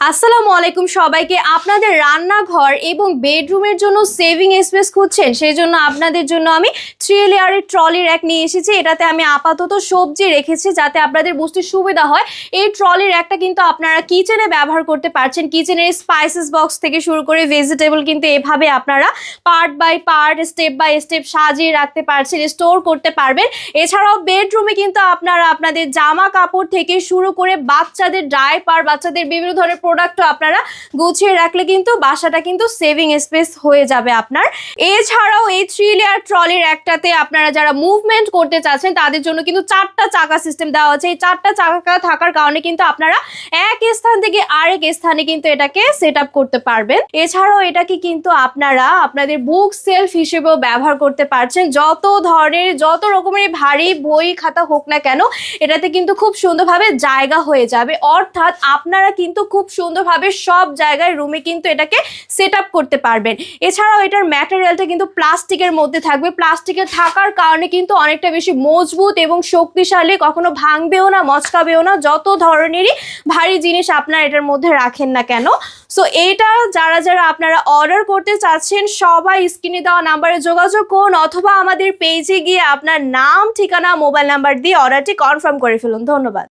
আসসালামু আলাইকুম সবাইকে। আপনাদের রান্নাঘর এবং বেডরুমের জন্য সেভিং স্পেস খুঁজছেন, সেই জন্য আপনাদের জন্য আমি 3 লেয়ারের ট্রলি র্যাক নিয়ে এসেছি। এটাতে আমি আপাতত সবজি রেখেছি যাতে আপনাদের বুঝতে সুবিধা হয়। এই ট্রলি র্যাকটা কিন্তু আপনারা কিচেনে ব্যবহার করতে পারছেন। কিচেনের স্পাইসেস বক্স থেকে শুরু করে ভেজিটেবল কিন্তু এভাবে আপনারা part by part, step by step সাজিয়ে রাখতে পারছেন, স্টোর করতে পারবেন। এছাড়াও বেডরুমে কিন্তু আপনারা আপনাদের জামা কাপড় থেকে শুরু করে বাচ্চাদের ডাইপার, বাচ্চাদের বিভিন্ন ধরনের প্রোডাক্টও আপনারা গুছিয়ে রাখলে কিন্তু বাসাটা কিন্তু সেভিং স্পেস হয়ে যাবে আপনার। এছাড়াও এই 3 লেয়ার ট্রলির একটাতে আপনারা যারা মুভমেন্ট করতে চাচ্ছেন তাদের জন্য কিন্তু 4টা চাকা সিস্টেম দেওয়া আছে। এই 4টা চাকা থাকার কারণে কিন্তু আপনারা এক স্থান থেকে আরেক স্থানে কিন্তু এটাকে সেট আপ করতে পারবেন। এছাড়াও এটাকে কিন্তু আপনারা আপনাদের বুক সেলফ হিসেবেও ব্যবহার করতে পারছেন। যত রকমের ভারী বই খাতা হোক না কেন, এটাতে কিন্তু খুব সুন্দরভাবে জায়গা হয়ে যাবে। অর্থাৎ আপনারা কিন্তু খুব সুন্দরভাবে সব জায়গায় রুমে কিন্তু এটাকে সেট আপ করতে পারবেন। এছাড়াও এটার ম্যাটেরিয়ালটা কিন্তু প্লাস্টিকের মধ্যে থাকবে। প্লাস্টিকের থাকার কারণে কিন্তু অনেকটা বেশি মজবুত এবং শক্তিশালী, কখনো ভাঙবেও না, মচকাবেও না, যত ধরনেরই ভারী জিনিস আপনারা এটার মধ্যে রাখেন না কেন। সো এইটা যারা আপনারা অর্ডার করতে চাচ্ছেন সবাই স্ক্রিনে দেওয়া নাম্বারে যোগাযোগ করুন, অথবা আমাদের পেজে গিয়ে আপনার নাম, ঠিকানা, মোবাইল নাম্বার দিয়ে অর্ডারটি কনফার্ম করে ফেলুন। ধন্যবাদ।